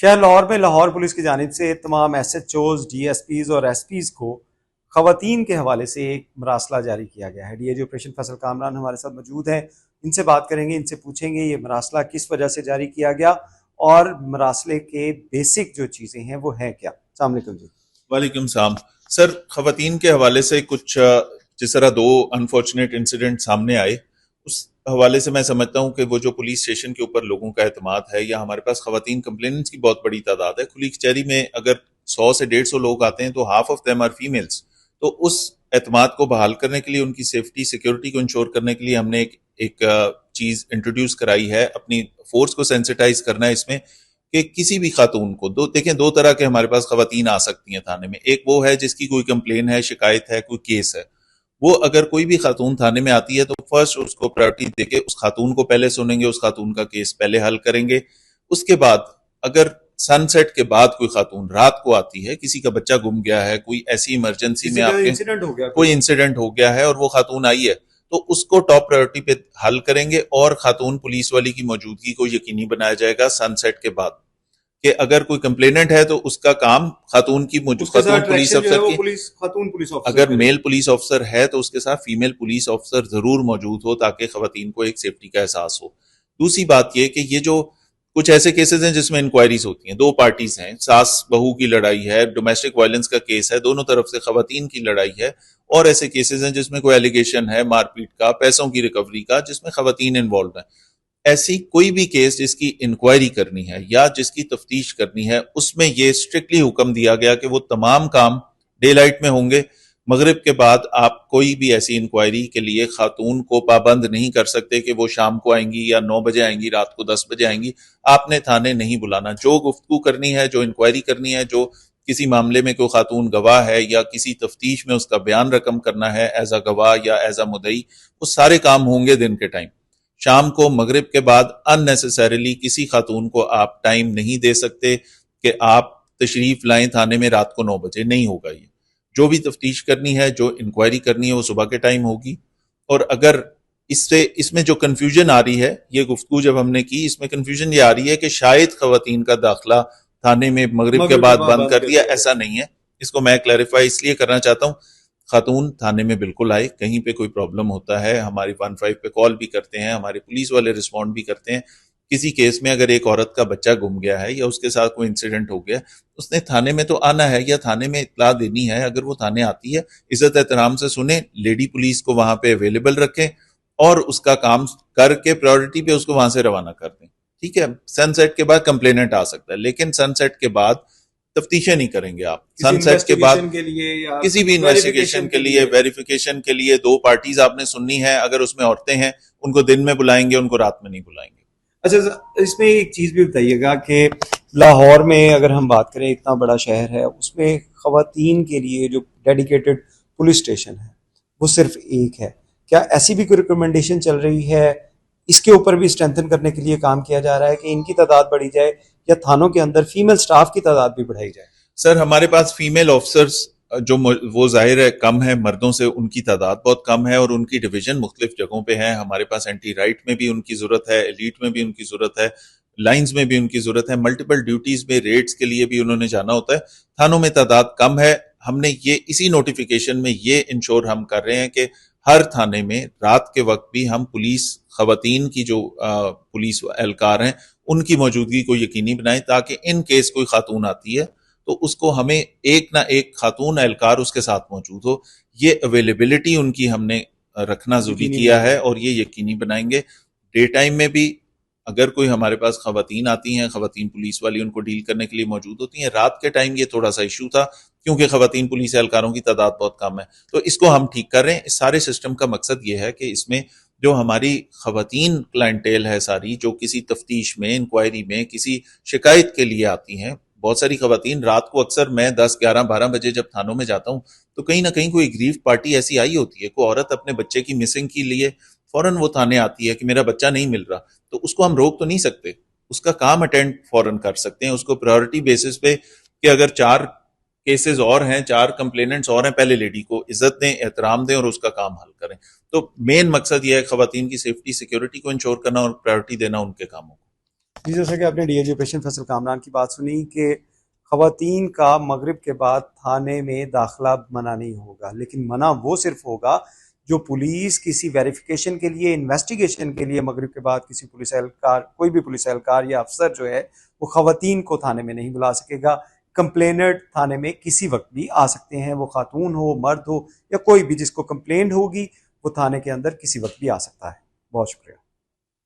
शहर लाहौर में लाहौर पुलिस की जानिब से तमाम SHOs, DSPs और SPs को खवातीन के हवाले से एक मरासला जारी किया गया है। DIG ऑपरेशन फैसल कामरान हमारे साथ मौजूद हैं, इनसे बात करेंगे, इनसे पूछेंगे ये मरासला किस वजह से जारी किया गया और मरासले के बेसिक जो चीज़ें हैं वो हैं क्या। अस्सलाम वालेकुम जी। वालेकुम सलाम। सर, खवातीन के हवाले से कुछ जिस तरह दो अनफॉर्चुनेट इंसिडेंट सामने आए, उस हवाले से मैं समझता हूं कि वो जो पुलिस स्टेशन के ऊपर लोगों का एतमाद है, या हमारे पास खवातीन कंप्लेनेंट्स की बहुत बड़ी तादाद है। खुली कचहरी में अगर 100 से 150 लोग आते हैं तो half of them are females. तो उस एतमाद को बहाल करने के लिए, उनकी सेफ्टी सिक्योरिटी को इंश्योर करने के लिए हमने एक चीज इंट्रोड्यूस कराई है। अपनी फोर्स को सेंसिटाइज करना है इसमें कि किसी भी खातून को, दो तरह के हमारे पास खवातीन आ सकती हैं थाने में। एक वो है जिसकी कोई कंप्लेन है, शिकायत है, कोई केस है। वो अगर कोई भी खातून थाने में आती है तो फर्स्ट उसको प्रायोरिटी देके उस खातून को पहले सुनेंगे, उस खातून का केस पहले हल करेंगे। उसके बाद अगर सनसेट के बाद कोई खातून रात को आती है, किसी का बच्चा गुम गया है, कोई ऐसी इमरजेंसी में आपके कोई इंसिडेंट हो गया है और वो खातून आई है, तो उसको टॉप प्रायोरिटी पे हल करेंगे और खातून पुलिस वाली की मौजूदगी को यकीनी बनाया जाएगा सनसेट के बाद। कि अगर कोई कंप्लेनेंट है तो उसका काम खातून की खातून पुलिस अफसर की, खातून पुलिस अगर मेल पुलिस ऑफिसर है तो उसके साथ फीमेल पुलिस ऑफिसर जरूर मौजूद हो, ताकि खवातीन को एक सेफ्टी का एहसास हो। दूसरी बात यह कि ये जो कुछ ऐसे केसेस हैं जिसमें इंक्वायरीज होती हैं, दो पार्टीज हैं, सास बहू की लड़ाई है, डोमेस्टिक वायलेंस का केस है, दोनों तरफ से खवातीन की लड़ाई है, और ऐसे केसेस हैं जिसमें कोई एलिगेशन है मारपीट का, पैसों की रिकवरी का, जिसमें खवातीन इन्वॉल्व है। ऐसी कोई भी केस जिसकी इंक्वायरी करनी है या जिसकी तफ्तीश करनी है, उसमें यह स्ट्रिक्टली हुक्म दिया गया कि वो तमाम काम डे लाइट में होंगे। मगरिब के बाद आप कोई भी ऐसी इंक्वायरी के लिए खातून को पाबंद नहीं कर सकते कि वो शाम को आएंगी या 9 बजे आएंगी, रात को 10 बजे आएंगी। आपने थाने नहीं बुलाना। जो गुफ्तगू करनी है, जो इंक्वायरी करनी है, जो किसी मामले में कोई खातून गवाह है या किसी तफ्तीश में उसका बयान रकम करना है एज अ गवाह या एज अ मुदई, वो सारे काम होंगे दिन के टाइम। शाम को मगरिब के बाद अननेसेसरीली किसी खातून को आप टाइम नहीं दे सकते कि आप तशरीफ लाएं थाने में रात को 9 बजे। नहीं होगा ये। जो भी तफ्तीश करनी है, जो इंक्वायरी करनी है, वो सुबह के टाइम होगी। और अगर इसमें जो कंफ्यूजन आ रही है, ये गुफ्तगू जब हमने की, इसमें कंफ्यूजन ये आ रही है कि शायद खवातीन का दाखिला थाने में मगरिब के बाद बंद कर दिया। ऐसा नहीं है। इसको मैं क्लैरिफाई इसलिए करना चाहता हूं, खातून थाने में बिल्कुल आए। कहीं पे कोई प्रॉब्लम होता है, हमारी 15 पे कॉल भी करते हैं, हमारे पुलिस वाले रिस्पॉन्ड भी करते हैं। किसी केस में अगर एक औरत का बच्चा गुम गया है या उसके साथ कोई इंसिडेंट हो गया, उसने थाने में तो आना है या थाने में इत्तला देनी है। अगर वो थाने आती है, इज्जत एहतराम से सुने, लेडी पुलिस को वहां पे अवेलेबल रखें और उसका काम करके प्रायोरिटी पे उसको वहां से रवाना कर दें। ठीक है। सनसेट के बाद कंप्लेनेंट आ सकता है, लेकिन सनसेट के बाद तफ्तीशें नहीं करेंगे आप। सनसेट के बाद के लिए या किसी भी इन्वेस्टिगेशन के लिए, वेरिफिकेशन के लिए दो पार्टीज आपने सुननी है। अगर उसमें औरतें हैं, उनको दिन में बुलाएंगे, उनको रात में नहीं बुलाएंगे। अच्छा, इसमें एक चीज़ भी बताइएगा कि लाहौर में अगर हम बात करें, इतना बड़ा शहर है, उसमें खवातीन के लिए जो डेडिकेटेड पुलिस स्टेशन है वो सिर्फ एक है। क्या ऐसी भी कोई रिकमेंडेशन चल रही है, इसके ऊपर भी स्ट्रेंथन करने के लिए काम किया जा रहा है कि इनकी तादाद बढ़ी जाए या थानों के अंदर फीमेल स्टाफ की तादाद भी बढ़ाई जाए? सर, हमारे पास फीमेल ऑफिसर्स जो वो जाहिर है कम है, मर्दों से उनकी तादाद बहुत कम है और उनकी डिवीजन मुख्तलिफ जगहों पे है। हमारे पास एंटी राइट में भी उनकी जरूरत है, एलीट में भी उनकी जरूरत है, लाइंस में भी उनकी जरूरत है, मल्टीपल ड्यूटीज में रेड्स के लिए भी उन्होंने जाना होता है। थानों में तादाद कम है। हमने ये इसी नोटिफिकेशन में ये इंश्योर हम कर रहे हैं कि हर थाने में रात के वक्त भी हम पुलिस खवातीन की जो पुलिस एहलकार हैं उनकी मौजूदगी को यकीनी बनाएं, ताकि इन केस कोई खातून आती है तो उसको हमें एक ना एक खातून एहलकार उसके साथ मौजूद हो। ये अवेलेबिलिटी उनकी हमने रखना जरूरी किया है और ये यकीनी बनाएंगे। डे टाइम में भी अगर कोई हमारे पास खवातीन आती हैं, खवातीन पुलिस वाली उनको डील करने के लिए मौजूद होती हैं। रात के टाइम ये थोड़ा सा इशू था क्योंकि खवातीन पुलिस एहलकारों की तादाद बहुत कम है, तो इसको हम ठीक कर रहे हैं। इस सारे सिस्टम का मकसद ये है कि इसमें जो हमारी खवातीन क्लाइंटेल है सारी, जो किसी तफ्तीश में, इंक्वायरी में, किसी शिकायत के लिए आती हैं, बहुत सारी खवातीन रात को, अक्सर मैं 10, 11, 12 बजे जब थानों में जाता हूँ तो कहीं ना कहीं कोई ग्रीफ पार्टी ऐसी आई होती है, कोई औरत अपने बच्चे की मिसिंग के लिए फौरन वो थाने आती है कि मेरा बच्चा नहीं मिल रहा। तो उसको हम रोक तो नहीं सकते, उसका काम अटेंड फौरन कर सकते हैं। उसको प्रायोरिटी बेसिस पे कि अगर 4 केसेस और हैं, 4 कंप्लेनेंट्स और हैं, पहले लेडी को इज्जत दें, एहतराम दें और उसका काम हल करें। तो मेन मकसद यह है खवातीन की सेफ्टी सिक्योरिटी को इंश्योर करना और प्रायोरिटी देना उनके कामों को। जी, जैसा कि आपने डीआईजी ऑपरेशन फैसल कामरान की बात सुनी कि ख़वातीन का मगरिब के बाद थाने में दाखिला मना नहीं होगा, लेकिन मना वो सिर्फ होगा जो पुलिस किसी वेरिफिकेशन के लिए, इन्वेस्टिगेशन के लिए मगरिब के बाद किसी पुलिस एहलकार, कोई भी पुलिस एहलकार या अफसर जो है वो ख़वातीन को थाने में नहीं बुला सकेगा। कंप्लेनेंट थाने में किसी वक्त भी आ सकते हैं, वो खातून हो, मर्द हो या कोई भी जिसको कंप्लेंट होगी वो थाने के अंदर किसी वक्त भी आ सकता है। बहुत शुक्रिया।